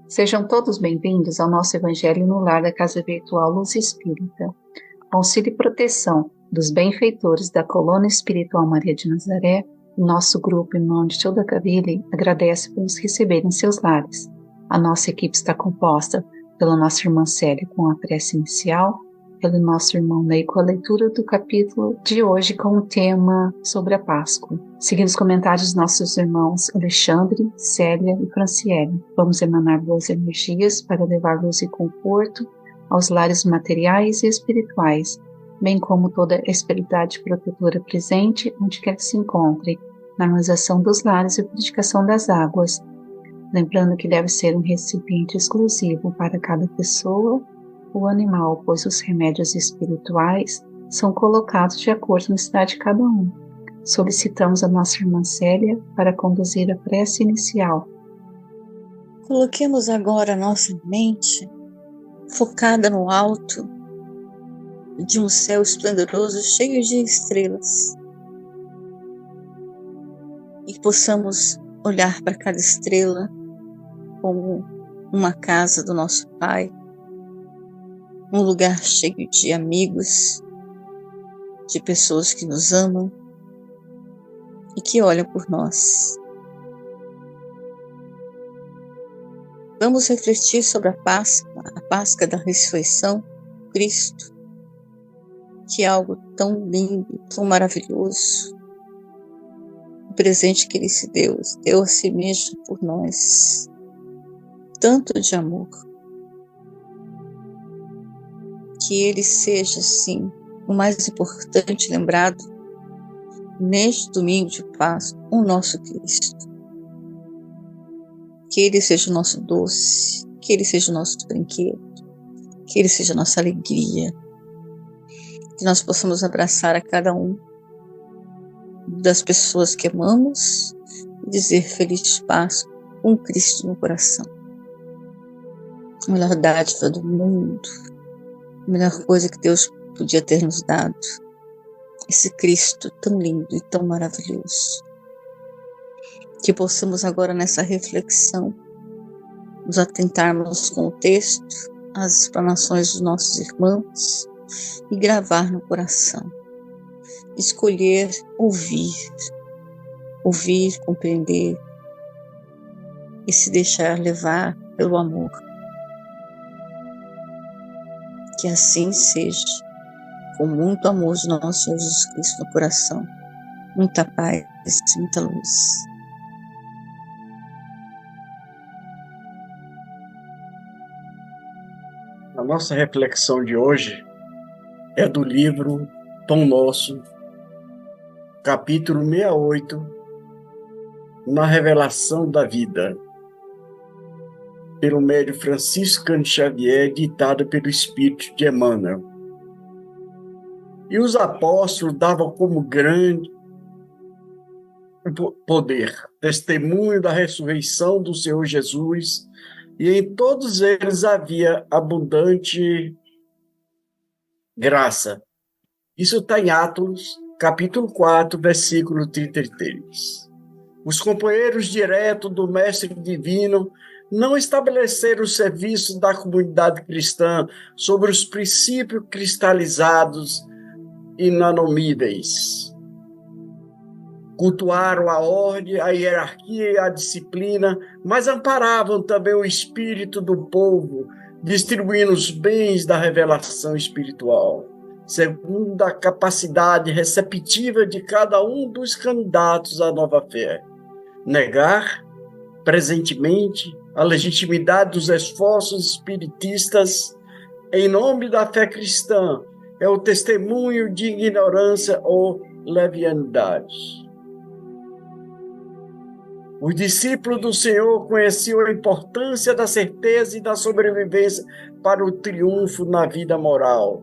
Sejam todos bem-vindos ao nosso Evangelho no Lar da Casa Virtual Luz Espírita. Auxílio e proteção dos benfeitores da Colônia Espiritual Maria de Nazaré, o nosso grupo Irmão de Tilda Cavili agradece por nos receber em seus lares. A nossa equipe está composta pela nossa irmã Célia com a prece inicial, pelo nosso irmão Ney com a leitura do capítulo de hoje com o tema sobre a Páscoa. Seguindo os comentários dos nossos irmãos Alexandre, Célia e Franciele, vamos emanar boas energias para levar luz e conforto aos lares materiais e espirituais, bem como toda a espiritualidade protetora presente onde quer que se encontre, na harmonização dos lares e purificação das águas, lembrando que deve ser um recipiente exclusivo para cada pessoa ou animal, pois os remédios espirituais são colocados de acordo com a necessidade de cada um. Solicitamos a nossa irmã Célia para conduzir a prece inicial. Coloquemos agora a nossa mente focada no alto de um céu esplendoroso cheio de estrelas e possamos olhar para cada estrela como uma casa do nosso Pai, um lugar cheio de amigos, de pessoas que nos amam e que olham por nós. Vamos refletir sobre a Páscoa da ressurreição, Cristo, que é algo tão lindo, tão maravilhoso. O presente que Ele se deu a si mesmo por nós, tanto de amor. Que Ele seja, sim, o mais importante lembrado neste domingo de Páscoa, o nosso Cristo. Que Ele seja o nosso doce, que Ele seja o nosso brinquedo, que Ele seja a nossa alegria, que nós possamos abraçar a cada um das pessoas que amamos e dizer Feliz Páscoa com Cristo no coração. A melhor dádiva do mundo, a melhor coisa que Deus podia ter nos dado, esse Cristo tão lindo e tão maravilhoso. Que possamos agora nessa reflexão nos atentarmos com o texto, as explanações dos nossos irmãos e gravar no coração. Escolher ouvir, compreender e se deixar levar pelo amor. Que assim seja, com muito amor de nosso Senhor Jesus Cristo no coração, muita paz e muita luz. A nossa reflexão de hoje é do livro Pão Nosso, capítulo 68, na Revelação da Vida, pelo médium Francisco Cândido Xavier, ditado pelo Espírito de Emmanuel. E os apóstolos davam como grande poder testemunho da ressurreição do Senhor Jesus, e em todos eles havia abundante graça. Isso está em Atos, capítulo 4, versículo 33. Os companheiros diretos do Mestre Divino não estabeleceram o serviço da comunidade cristã sobre os princípios cristalizados e inanomíveis. Cultuaram a ordem, a hierarquia e a disciplina, mas amparavam também o espírito do povo, distribuindo os bens da revelação espiritual, segundo a capacidade receptiva de cada um dos candidatos à nova fé. Negar, presentemente, a legitimidade dos esforços espiritistas em nome da fé cristã é o testemunho de ignorância ou leviandade. Os discípulos do Senhor conheciam a importância da certeza e da sobrevivência para o triunfo na vida moral.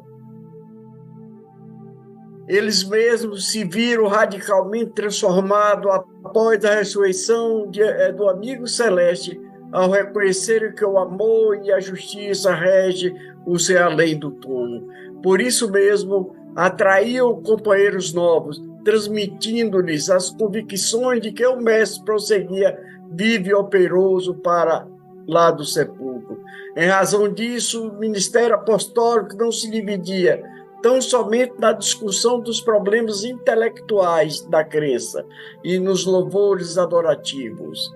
Eles mesmos se viram radicalmente transformados após a ressurreição do amigo celeste, ao reconhecerem que o amor e a justiça regem o ser além do túmulo. Por isso mesmo, atraíam companheiros novos, transmitindo-lhes as convicções de que o Mestre prosseguia vivo e operoso para lá do sepulcro. Em razão disso, o ministério apostólico não se dividia tão somente na discussão dos problemas intelectuais da crença e nos louvores adorativos.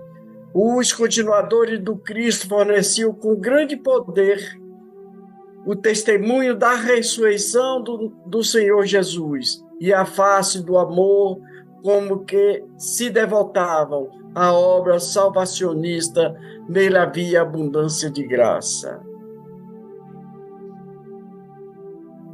Os continuadores do Cristo forneciam com grande poder o testemunho da ressurreição do Senhor Jesus e a face do amor, como que se devotavam à obra salvacionista, nele havia abundância de graça.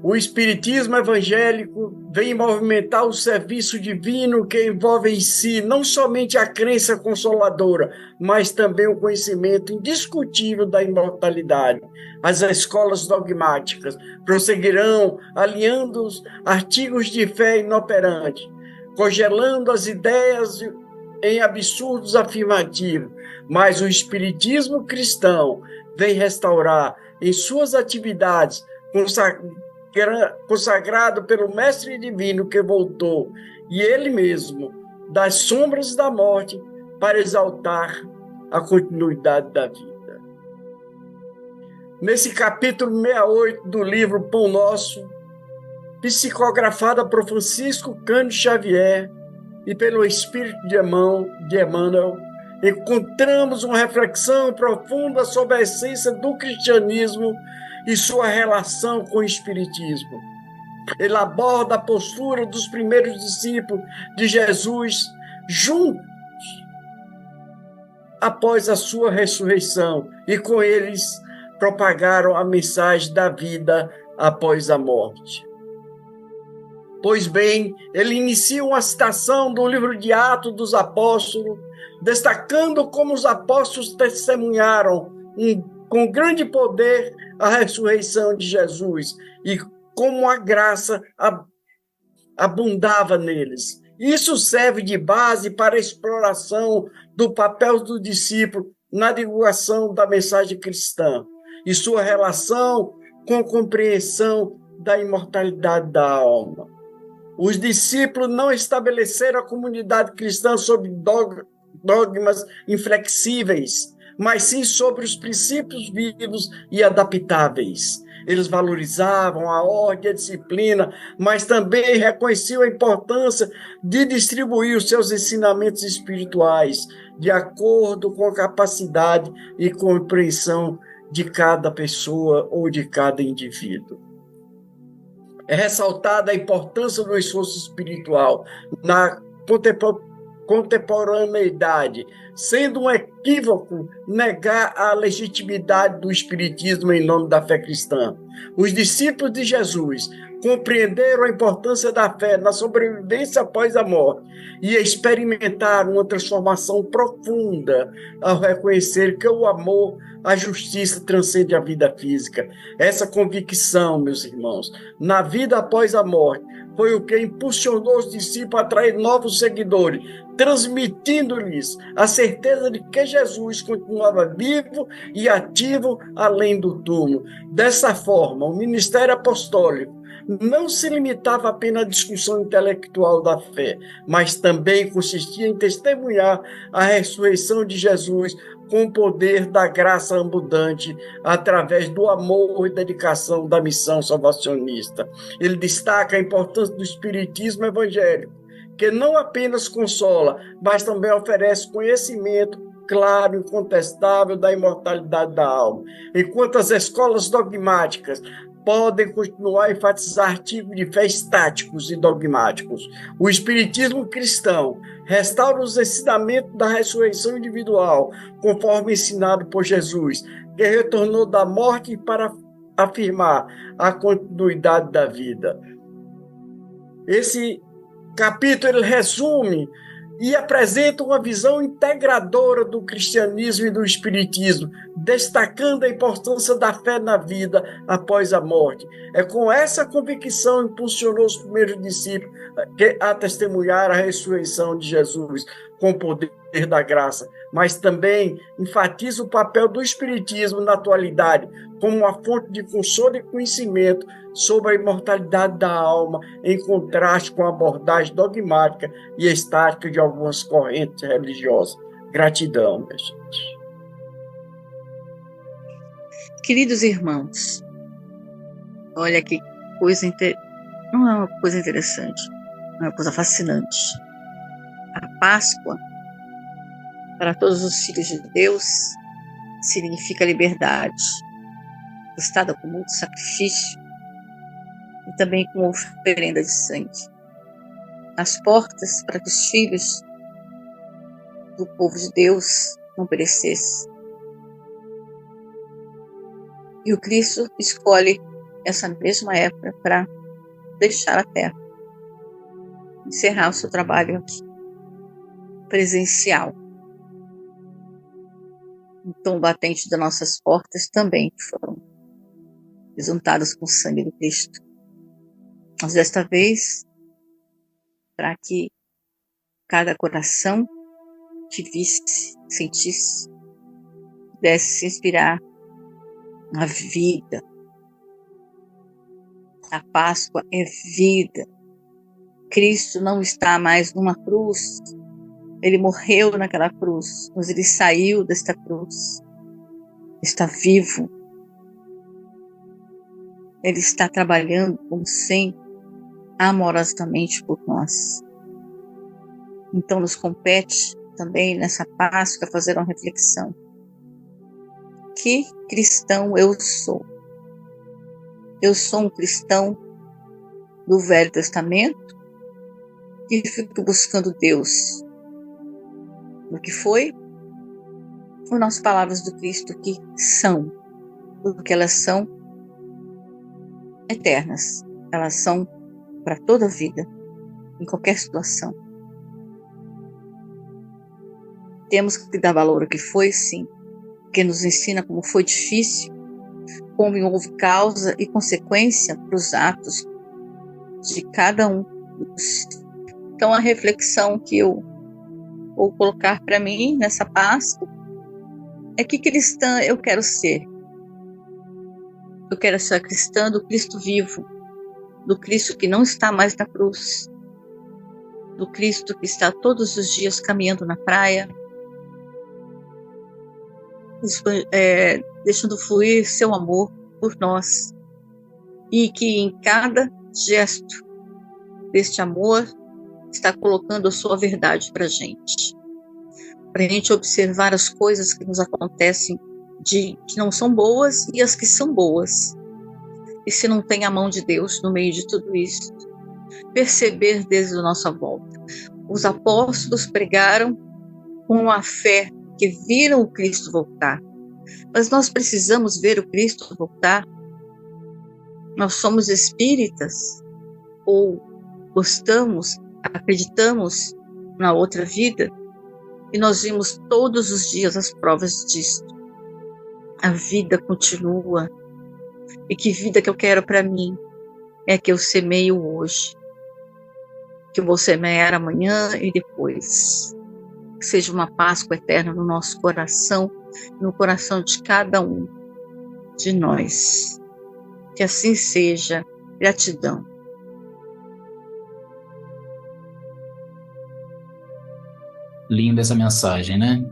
O Espiritismo evangélico vem movimentar o serviço divino que envolve em si não somente a crença consoladora, mas também o conhecimento indiscutível da imortalidade. As escolas dogmáticas prosseguirão alinhando os artigos de fé inoperantes, congelando as ideias em absurdos afirmativos, mas o Espiritismo cristão vem restaurar em suas atividades consagrado pelo Mestre Divino que voltou, e ele mesmo, das sombras da morte, para exaltar a continuidade da vida. Nesse capítulo 68 do livro Pão Nosso, psicografada por Francisco Cândido Xavier e pelo Espírito de Emmanuel, encontramos uma reflexão profunda sobre a essência do cristianismo e sua relação com o Espiritismo. Ele aborda a postura dos primeiros discípulos de Jesus juntos após a sua ressurreição e com eles propagaram a mensagem da vida após a morte. Pois bem, ele inicia uma citação do livro de Atos dos Apóstolos, destacando como os apóstolos testemunharam com grande poder a ressurreição de Jesus e como a graça abundava neles. Isso serve de base para a exploração do papel do discípulo na divulgação da mensagem cristã e sua relação com a compreensão da imortalidade da alma. Os discípulos não estabeleceram a comunidade cristã sob dogmas inflexíveis, mas sim sobre os princípios vivos e adaptáveis. Eles valorizavam a ordem e a disciplina, mas também reconheciam a importância de distribuir os seus ensinamentos espirituais de acordo com a capacidade e compreensão de cada pessoa ou de cada indivíduo. É ressaltada a importância do esforço espiritual na contemporaneidade, sendo um equívoco negar a legitimidade do Espiritismo em nome da fé cristã. Os discípulos de Jesus compreenderam a importância da fé na sobrevivência após a morte e experimentaram uma transformação profunda ao reconhecer que o amor, a justiça transcende a vida física. Essa convicção, meus irmãos, na vida após a morte, foi o que impulsionou os discípulos a atrair novos seguidores, transmitindo-lhes a certeza de que Jesus continuava vivo e ativo além do túmulo. Dessa forma, o ministério apostólico não se limitava apenas à discussão intelectual da fé, mas também consistia em testemunhar a ressurreição de Jesus com o poder da graça abundante através do amor e dedicação da missão salvacionista. Ele destaca a importância do Espiritismo evangélico, que não apenas consola, mas também oferece conhecimento claro e incontestável da imortalidade da alma. Enquanto as escolas dogmáticas podem continuar a enfatizar artigos de fé estáticos e dogmáticos, o Espiritismo cristão restaura os ensinamentos da ressurreição individual, conforme ensinado por Jesus, que retornou da morte para afirmar a continuidade da vida. Esse capítulo ele resume e apresenta uma visão integradora do cristianismo e do espiritismo, destacando a importância da fé na vida após a morte. É com essa convicção que impulsionou os primeiros discípulos a testemunhar a ressurreição de Jesus com o poder da graça, mas também enfatiza o papel do espiritismo na atualidade como uma fonte de consolo e conhecimento sobre a imortalidade da alma, em contraste com a abordagem dogmática e estática de algumas correntes religiosas. Gratidão, minha gente. Queridos irmãos, olha que coisa não é uma coisa interessante, é uma coisa fascinante. A Páscoa, para todos os filhos de Deus, significa liberdade, custada com muito sacrifício e também com oferenda de sangue. As portas para que os filhos do povo de Deus não perecessem. E o Cristo escolhe essa mesma época para deixar a terra, encerrar o seu trabalho aqui, presencial. Então, o batente das nossas portas também foram besuntadas com o sangue do Cristo. Mas desta vez, para que cada coração que visse, sentisse, pudesse se inspirar na vida. A Páscoa é vida. Cristo não está mais numa cruz. Ele morreu naquela cruz, mas ele saiu desta cruz. Está vivo. Ele está trabalhando, como sempre, amorosamente por nós. Então nos compete também nessa Páscoa fazer uma reflexão. Que cristão eu sou? Eu sou um cristão do Velho Testamento que fico buscando Deus no que foi, ou nas palavras do Cristo que são, porque elas são eternas, elas são para toda a vida, em qualquer situação. Temos que dar valor ao que foi, sim, porque nos ensina como foi difícil, como houve causa e consequência para os atos de cada um. Então, a reflexão que eu vou colocar para mim nessa Páscoa é que cristã eu quero ser. Eu quero ser a cristã do Cristo vivo, do Cristo que não está mais na cruz, do Cristo que está todos os dias caminhando na praia, deixando fluir seu amor por nós, e que em cada gesto deste amor está colocando a sua verdade para a gente observar as coisas que nos acontecem que não são boas e as que são boas, e se não tem a mão de Deus no meio de tudo isso, perceber desde a nossa volta. Os apóstolos pregaram com a fé, que viram o Cristo voltar, mas nós precisamos ver o Cristo voltar. Nós somos espíritas, ou gostamos, acreditamos na outra vida, e nós vimos todos os dias as provas disso. A vida continua, e que vida que eu quero para mim é que eu semeio hoje, que eu vou semear amanhã e depois. Que seja uma Páscoa eterna no nosso coração, no coração de cada um de nós. Que assim seja. Gratidão. Linda essa mensagem, né?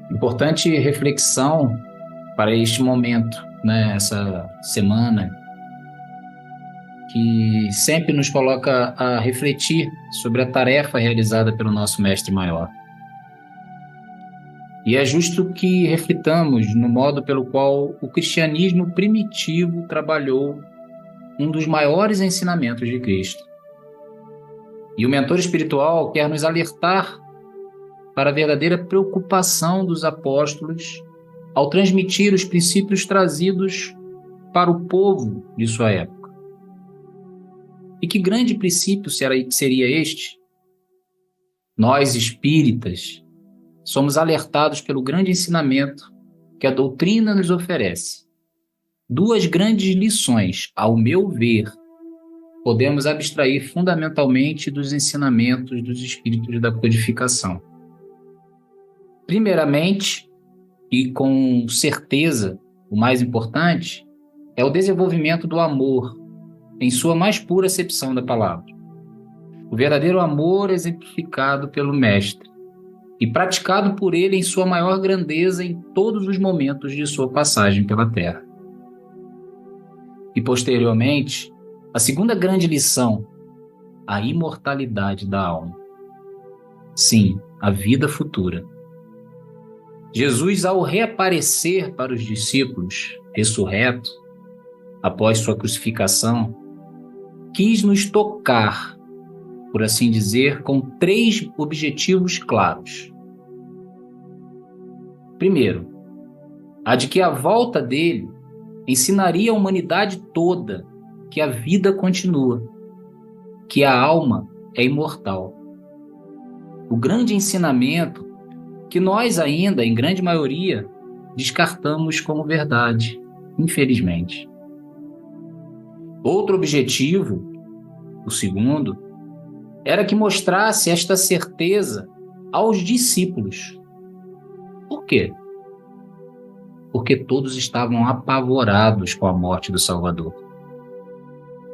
Importante reflexão para este momento, né? Essa semana, que sempre nos coloca a refletir sobre a tarefa realizada pelo nosso Mestre Maior. E é justo que reflitamos no modo pelo qual o cristianismo primitivo trabalhou um dos maiores ensinamentos de Cristo. E o mentor espiritual quer nos alertar para a verdadeira preocupação dos apóstolos ao transmitir os princípios trazidos para o povo de sua época. E que grande princípio seria este? Nós, espíritas, somos alertados pelo grande ensinamento que a doutrina nos oferece. Duas grandes lições, ao meu ver, podemos abstrair fundamentalmente dos ensinamentos dos espíritos da codificação. Primeiramente, e com certeza o mais importante, é o desenvolvimento do amor, em sua mais pura acepção da palavra. O verdadeiro amor exemplificado pelo Mestre, e praticado por ele em sua maior grandeza em todos os momentos de sua passagem pela Terra. E, posteriormente, a segunda grande lição, a imortalidade da alma. Sim, a vida futura. Jesus, ao reaparecer para os discípulos, ressurreto, após sua crucificação, quis nos tocar, por assim dizer, com 3 objetivos claros. Primeiro, a de que a volta dele ensinaria a humanidade toda que a vida continua, que a alma é imortal. O grande ensinamento que nós ainda, em grande maioria, descartamos como verdade, infelizmente. Outro objetivo, o segundo, era que mostrasse esta certeza aos discípulos. Por quê? Porque todos estavam apavorados com a morte do Salvador.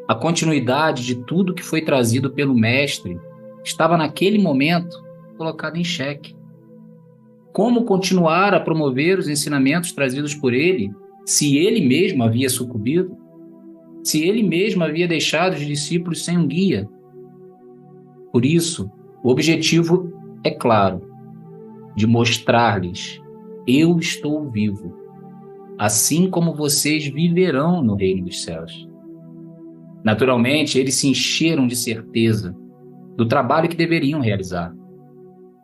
A continuidade de tudo que foi trazido pelo Mestre estava naquele momento colocada em xeque. Como continuar a promover os ensinamentos trazidos por ele, se ele mesmo havia sucumbido? Se ele mesmo havia deixado os discípulos sem um guia? Por isso, o objetivo é claro, de mostrar-lhes: eu estou vivo, assim como vocês viverão no reino dos céus. Naturalmente, eles se encheram de certeza do trabalho que deveriam realizar.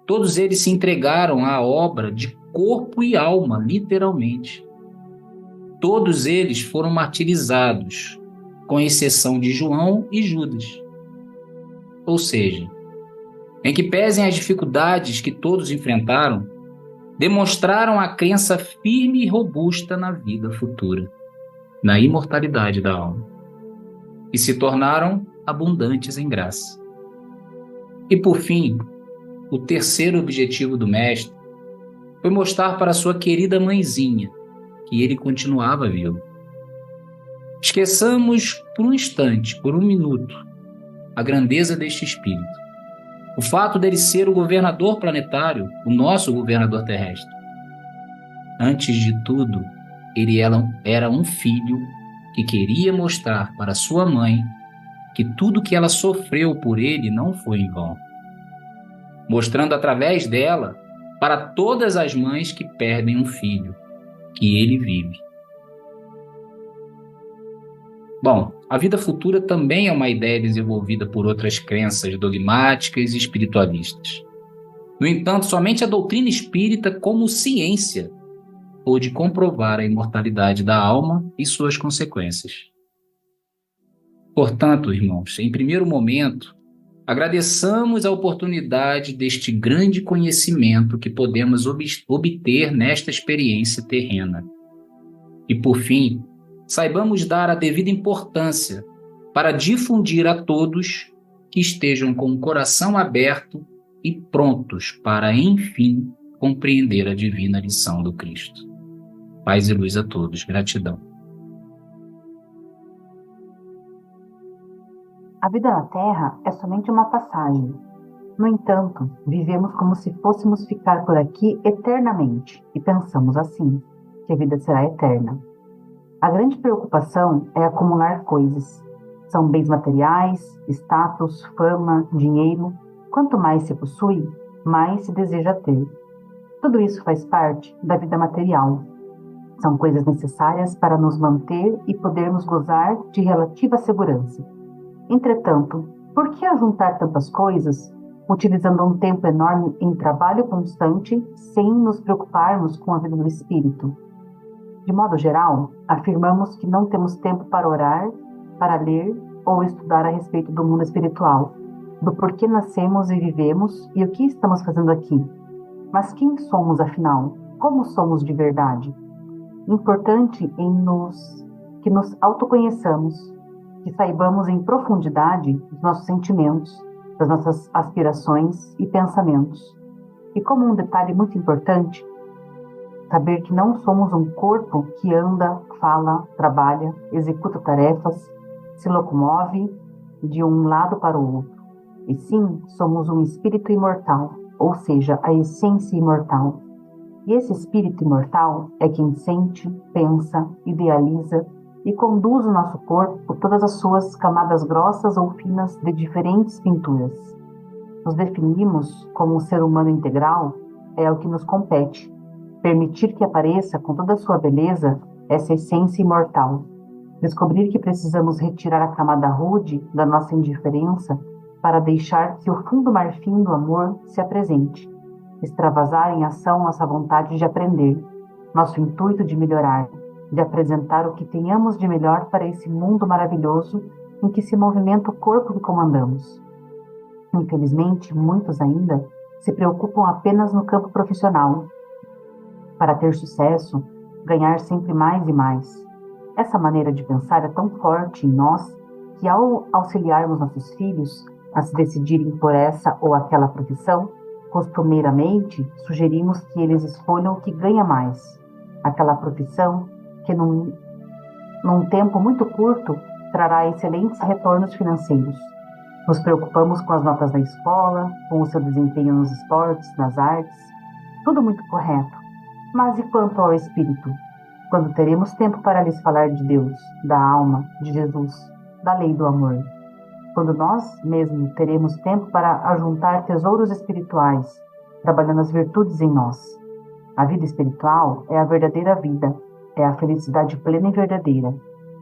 Todos eles se entregaram à obra de corpo e alma, literalmente. Todos eles foram martirizados, com exceção de João e Judas. Ou seja, em que pesem as dificuldades que todos enfrentaram, demonstraram a crença firme e robusta na vida futura, na imortalidade da alma, e se tornaram abundantes em graça. E por fim, o terceiro objetivo do Mestre foi mostrar para sua querida mãezinha que ele continuava vivo. Esqueçamos por um instante, por um minuto, a grandeza deste espírito. O fato dele ser o governador planetário, o nosso governador terrestre. Antes de tudo, ele era um filho que queria mostrar para sua mãe que tudo que ela sofreu por ele não foi em vão. Mostrando através dela para todas as mães que perdem um filho, que ele vive. Bom, a vida futura também é uma ideia desenvolvida por outras crenças dogmáticas e espiritualistas. No entanto, somente a doutrina espírita, como ciência, pôde comprovar a imortalidade da alma e suas consequências. Portanto, irmãos, em primeiro momento, agradeçamos a oportunidade deste grande conhecimento que podemos obter nesta experiência terrena. E, por fim, saibamos dar a devida importância para difundir a todos que estejam com o coração aberto e prontos para, enfim, compreender a divina lição do Cristo. Paz e luz a todos. Gratidão. A vida na Terra é somente uma passagem. No entanto, vivemos como se fôssemos ficar por aqui eternamente e pensamos assim, que a vida será eterna. A grande preocupação é acumular coisas. São bens materiais, status, fama, dinheiro. Quanto mais se possui, mais se deseja ter. Tudo isso faz parte da vida material. São coisas necessárias para nos manter e podermos gozar de relativa segurança. Entretanto, por que ajuntar tantas coisas, utilizando um tempo enorme em trabalho constante, sem nos preocuparmos com a vida do espírito? De modo geral, afirmamos que não temos tempo para orar, para ler ou estudar a respeito do mundo espiritual, do porquê nascemos e vivemos e o que estamos fazendo aqui. Mas quem somos, afinal? Como somos de verdade? Importante que nos autoconheçamos, que saibamos em profundidade os nossos sentimentos, das nossas aspirações e pensamentos. E como um detalhe muito importante, saber que não somos um corpo que anda, fala, trabalha, executa tarefas, se locomove de um lado para o outro. E sim, somos um espírito imortal, ou seja, a essência imortal. E esse espírito imortal é quem sente, pensa, idealiza e conduz o nosso corpo por todas as suas camadas grossas ou finas de diferentes pinturas. Nos definimos como um ser humano integral é o que nos compete, permitir que apareça com toda a sua beleza essa essência imortal. Descobrir que precisamos retirar a camada rude da nossa indiferença para deixar que o fundo marfim do amor se apresente. Extravasar em ação nossa vontade de aprender, nosso intuito de melhorar, de apresentar o que tenhamos de melhor para esse mundo maravilhoso em que se movimenta o corpo que comandamos. Infelizmente, muitos ainda se preocupam apenas no campo profissional. Para ter sucesso, ganhar sempre mais e mais. Essa maneira de pensar é tão forte em nós que, ao auxiliarmos nossos filhos a se decidirem por essa ou aquela profissão, costumeiramente sugerimos que eles escolham o que ganha mais, aquela profissão que num tempo muito curto trará excelentes retornos financeiros. Nos preocupamos com as notas da escola, com o seu desempenho nos esportes, nas artes, tudo muito correto. Mas e quanto ao espírito? Quando teremos tempo para lhes falar de Deus, da alma, de Jesus, da lei do amor? Quando nós mesmos teremos tempo para ajuntar tesouros espirituais, trabalhando as virtudes em nós? A vida espiritual é a verdadeira vida, é a felicidade plena e verdadeira.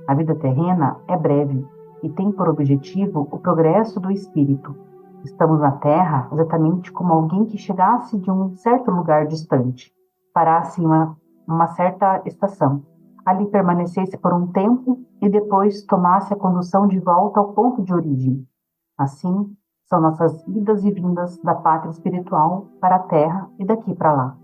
A vida terrena é breve e tem por objetivo o progresso do espírito. Estamos na Terra exatamente como alguém que chegasse de um certo lugar distante, parasse em uma certa estação, ali permanecesse por um tempo e depois tomasse a condução de volta ao ponto de origem. Assim, são nossas idas e vindas da pátria espiritual para a Terra e daqui para lá.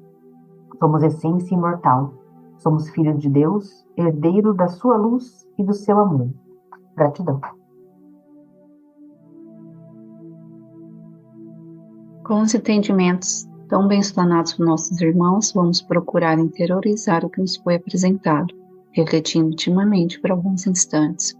Somos essência imortal. Somos filhos de Deus, herdeiro da sua luz e do seu amor. Gratidão. Com os entendimentos tão bem explanados por nossos irmãos, vamos procurar interiorizar o que nos foi apresentado, refletindo intimamente por alguns instantes.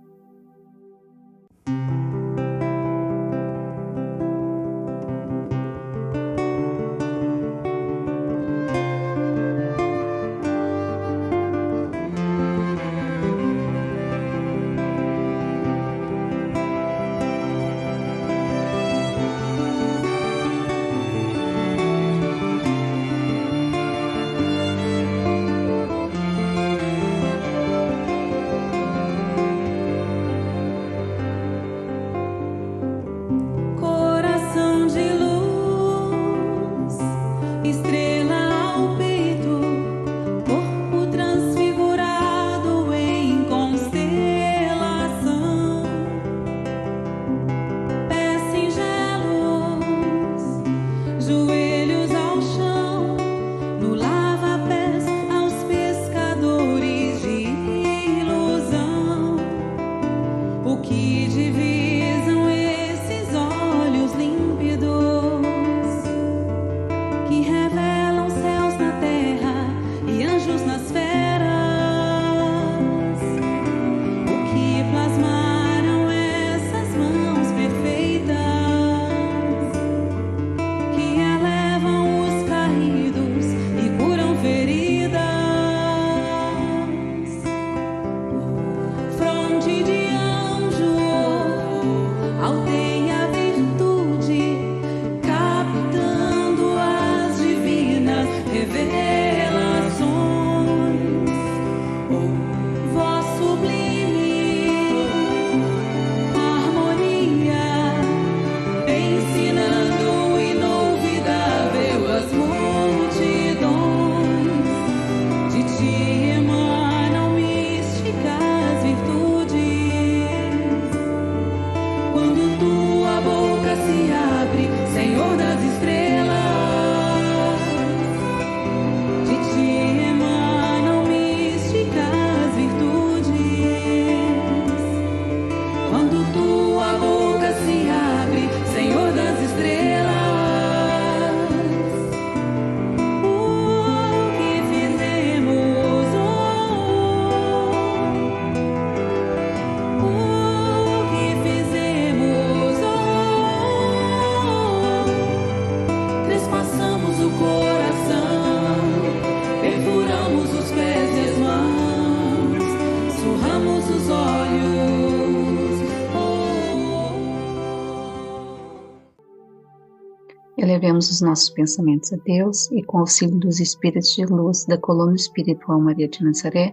Elevemos os nossos pensamentos a Deus e, com o auxílio dos espíritos de luz da coluna espiritual Maria de Nazaré,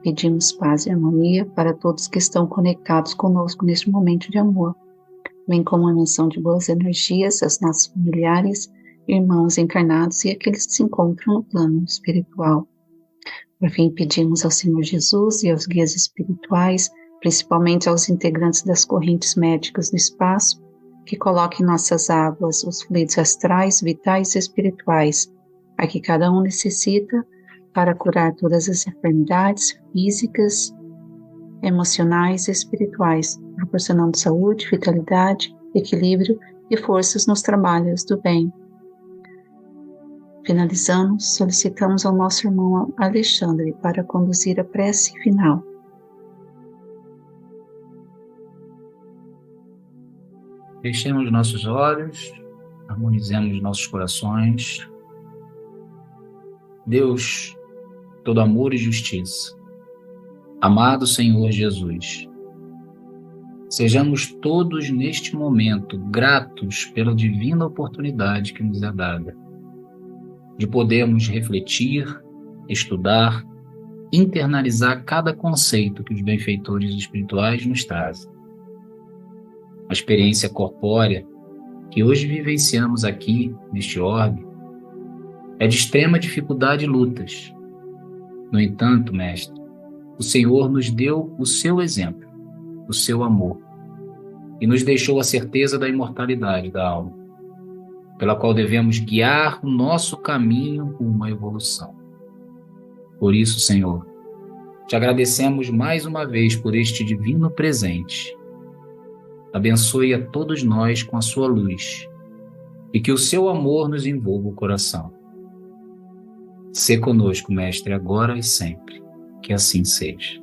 pedimos paz e harmonia para todos que estão conectados conosco neste momento de amor. Vem com uma menção de boas energias aos nossos familiares, irmãos encarnados e aqueles que se encontram no plano espiritual. Por fim, pedimos ao Senhor Jesus e aos guias espirituais, principalmente aos integrantes das correntes médicas do espaço, que coloquem em nossas águas os fluidos astrais, vitais e espirituais, a que cada um necessita para curar todas as enfermidades físicas, emocionais e espirituais, proporcionando saúde, vitalidade, equilíbrio e forças nos trabalhos do bem. Finalizando, solicitamos ao nosso irmão Alexandre para conduzir a prece final. Fechemos nossos olhos, harmonizemos nossos corações. Deus, todo amor e justiça, amado Senhor Jesus, sejamos todos neste momento gratos pela divina oportunidade que nos é dada, de podermos refletir, estudar, internalizar cada conceito que os benfeitores espirituais nos trazem. A experiência corpórea que hoje vivenciamos aqui, neste orbe, é de extrema dificuldade e lutas. No entanto, Mestre, o Senhor nos deu o seu exemplo, o seu amor, e nos deixou a certeza da imortalidade da alma, pela qual devemos guiar o nosso caminho rumo à evolução. Por isso, Senhor, te agradecemos mais uma vez por este divino presente. Abençoe a todos nós com a sua luz e que o seu amor nos envolva o coração. Sê conosco, Mestre, agora e sempre. Que assim seja.